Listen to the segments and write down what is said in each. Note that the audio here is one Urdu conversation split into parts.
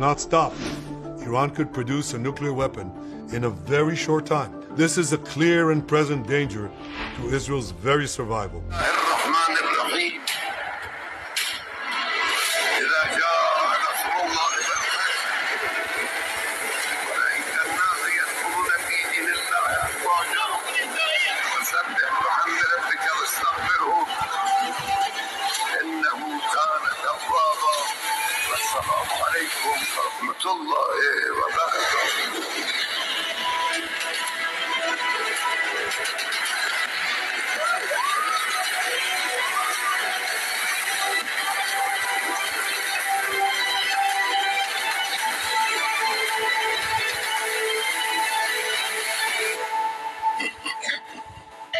not stop, Iran could produce a nuclear weapon in a very short time. This is a clear and present danger to Israel's very survival.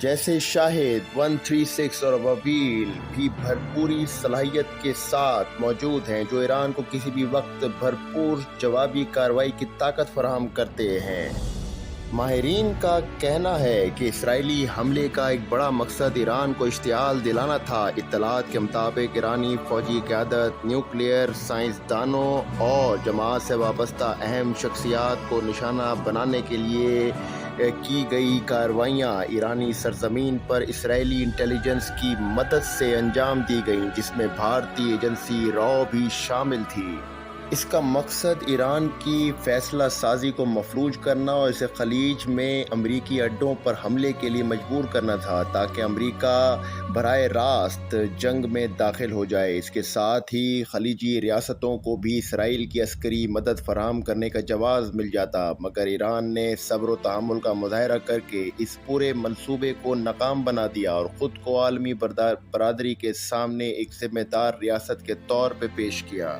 جیسے شاہد 136 اور ابابیل بھی بھرپوری صلاحیت کے ساتھ موجود ہیں جو ایران کو کسی بھی وقت بھرپور جوابی کارروائی کی طاقت فراہم کرتے ہیں۔ ماہرین کا کہنا ہے کہ اسرائیلی حملے کا ایک بڑا مقصد ایران کو اشتعال دلانا تھا۔ اطلاعات کے مطابق ایرانی فوجی قیادت نیوکلیئر سائنسدانوں اور جماعت سے وابستہ اہم شخصیات کو نشانہ بنانے کے لیے کی گئی کارروائیاں ایرانی سرزمین پر اسرائیلی انٹیلیجنس کی مدد سے انجام دی گئیں، جس میں بھارتی ایجنسی را بھی شامل تھی۔ اس کا مقصد ایران کی فیصلہ سازی کو مفلوج کرنا اور اسے خلیج میں امریکی اڈوں پر حملے کے لیے مجبور کرنا تھا تاکہ امریکہ براہ راست جنگ میں داخل ہو جائے۔ اس کے ساتھ ہی خلیجی ریاستوں کو بھی اسرائیل کی عسکری مدد فراہم کرنے کا جواز مل جاتا، مگر ایران نے صبر و تحمل کا مظاہرہ کر کے اس پورے منصوبے کو ناکام بنا دیا اور خود کو عالمی برادری کے سامنے ایک ذمہ دار ریاست کے طور پہ پیش کیا۔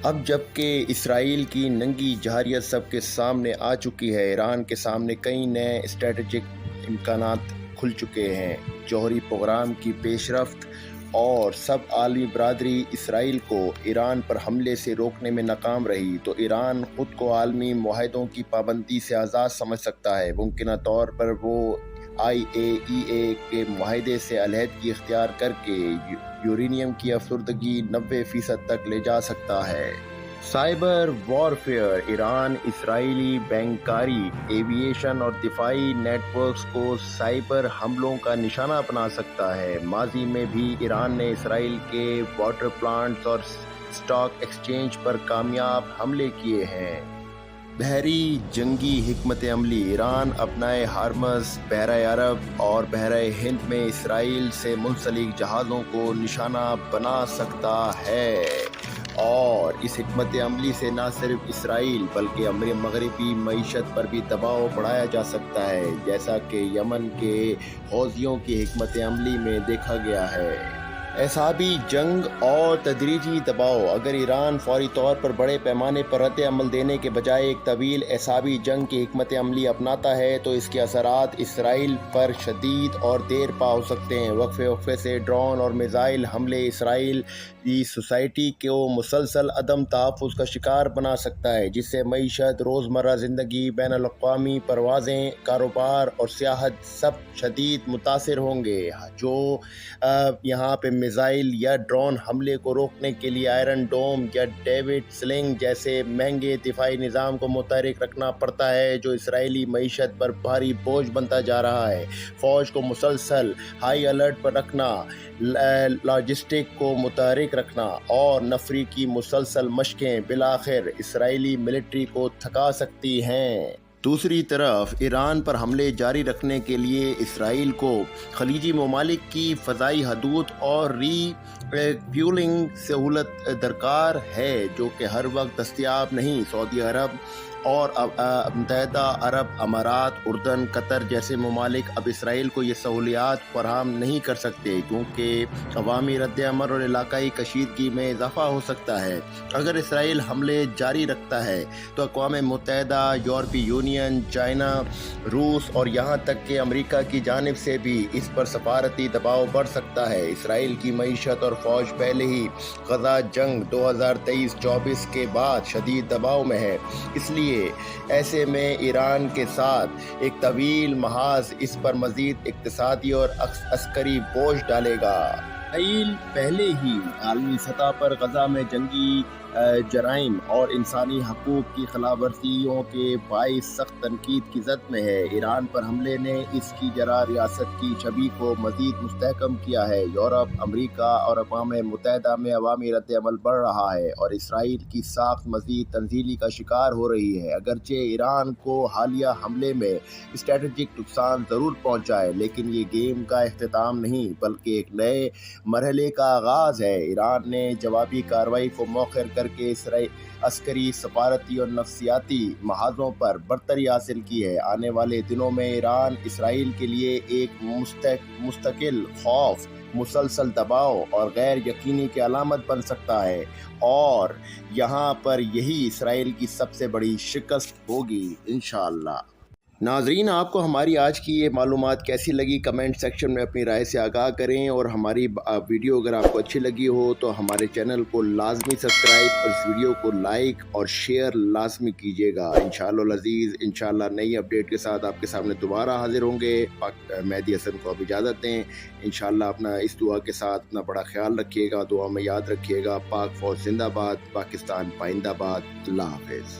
اب جبکہ اسرائیل کی ننگی جارحیت سب کے سامنے آ چکی ہے، ایران کے سامنے کئی نئے اسٹریٹجک امکانات کھل چکے ہیں۔ جوہری پروگرام کی پیش رفت اور سب عالمی برادری اسرائیل کو ایران پر حملے سے روکنے میں ناکام رہی تو ایران خود کو عالمی معاہدوں کی پابندی سے آزاد سمجھ سکتا ہے۔ ممکنہ طور پر وہ IAEA کے معاہدے سے علیحدگی اختیار کر کے یورینیم کی افسردگی 90% تک لے جا سکتا ہے۔ سائبر وارفیئر ایران اسرائیلی بینکاری، ایوییشن اور دفاعی نیٹ ورکس کو سائبر حملوں کا نشانہ بنا سکتا ہے۔ ماضی میں بھی ایران نے اسرائیل کے واٹر پلانٹس اور اسٹاک ایکسچینج پر کامیاب حملے کیے ہیں۔ بحری جنگی حکمت عملی ایران اپنائے ہارمز، بحیرہ عرب اور بحیرہ ہند میں اسرائیل سے منسلک جہازوں کو نشانہ بنا سکتا ہے، اور اس حکمت عملی سے نہ صرف اسرائیل بلکہ مغربی معیشت پر بھی دباؤ بڑھایا جا سکتا ہے، جیسا کہ یمن کے حوثیوں کی حکمت عملی میں دیکھا گیا ہے۔ اعصابی جنگ اور تدریجی دباؤ اگر ایران فوری طور پر بڑے پیمانے پر رد عمل دینے کے بجائے ایک طویل اعصابی جنگ کی حکمت عملی اپناتا ہے تو اس کے اثرات اسرائیل پر شدید اور دیر پا ہو سکتے ہیں۔ وقفے وقفے سے ڈرون اور میزائل حملے اسرائیل کی سوسائٹی کو مسلسل عدم تحفظ کا شکار بنا سکتا ہے، جس سے معیشت، روزمرہ زندگی، بین الاقوامی پروازیں، کاروبار اور سیاحت سب شدید متاثر ہوں گے۔ جو یہاں پہ میزائل یا ڈرون حملے کو روکنے کے لیے آئرن ڈوم یا ڈیوڈ سلنگ جیسے مہنگے دفاعی نظام کو متحرک رکھنا پڑتا ہے، جو اسرائیلی معیشت پر بھاری بوجھ بنتا جا رہا ہے۔ فوج کو مسلسل ہائی الرٹ پر رکھنا، لاجسٹک کو متحرک رکھنا اور نفری کی مسلسل مشقیں بالآخر اسرائیلی ملٹری کو تھکا سکتی ہیں۔ دوسری طرف ایران پر حملے جاری رکھنے کے لیے اسرائیل کو خلیجی ممالک کی فضائی حدود اور ری فیولنگ سہولت درکار ہے، جو کہ ہر وقت دستیاب نہیں۔ سعودی عرب اور متحدہ عرب امارات، اردن، قطر جیسے ممالک اب اسرائیل کو یہ سہولیات فراہم نہیں کر سکتے، کیونکہ عوامی رد عمل اور علاقائی کشیدگی میں اضافہ ہو سکتا ہے۔ اگر اسرائیل حملے جاری رکھتا ہے تو اقوام متحدہ، یورپی یونین، چائنا، روس اور یہاں تک کہ امریکہ کی جانب سے بھی اس پر سفارتی دباؤ بڑھ سکتا ہے۔ اسرائیل کی معیشت اور فوج پہلے ہی غزہ جنگ 2023-24 کے بعد شدید دباؤ میں ہے، اس لیے ایسے میں ایران کے ساتھ ایک طویل محاذ اس پر مزید اقتصادی اور عسکری بوجھ ڈالے گا۔ اسرائیل پہلے ہی عالمی سطح پر غزہ میں جنگی جرائم اور انسانی حقوق کی خلاف ورزیوں کے باعث سخت تنقید کی زد میں ہے۔ ایران پر حملے نے اس کی جرح ریاست کی چھبی کو مزید مستحکم کیا ہے۔ یورپ، امریکہ اور اقوام متحدہ میں عوامی رد عمل بڑھ رہا ہے اور اسرائیل کی ساکھ مزید تنزلی کا شکار ہو رہی ہے۔ اگرچہ ایران کو حالیہ حملے میں اسٹریٹجک نقصان ضرور پہنچا ہے، لیکن یہ گیم کا اختتام نہیں بلکہ ایک نئے مرحلے کا آغاز ہے۔ ایران نے جوابی کارروائی کو مؤخر کر کے عسکری، سفارتی اور نفسیاتی محاذوں پر برتری حاصل کی ہے۔ آنے والے دنوں میں ایران اسرائیل کے لیے ایک مستقل خوف، مسلسل دباؤ اور غیر یقینی کی علامت بن سکتا ہے، اور یہاں پر یہی اسرائیل کی سب سے بڑی شکست ہوگی انشاءاللہ۔ ناظرین آپ کو ہماری آج کی یہ معلومات کیسی لگی کمنٹ سیکشن میں اپنی رائے سے آگاہ کریں، اور ہماری ویڈیو اگر آپ کو اچھی لگی ہو تو ہمارے چینل کو لازمی سبسکرائب اور اس ویڈیو کو لائک اور شیئر لازمی کیجیے گا۔ انشاءاللہ العزیز انشاءاللہ نئی اپڈیٹ کے ساتھ آپ کے سامنے دوبارہ حاضر ہوں گے۔ مہدی حسن کو اب اجازت دیں، انشاءاللہ اپنا اس دعا کے ساتھ اپنا بڑا خیال رکھیے گا، دعا میں یاد رکھیے گا۔ پاک فوج زندہ باد، پاکستان پائندہ باد، اللہ حافظ۔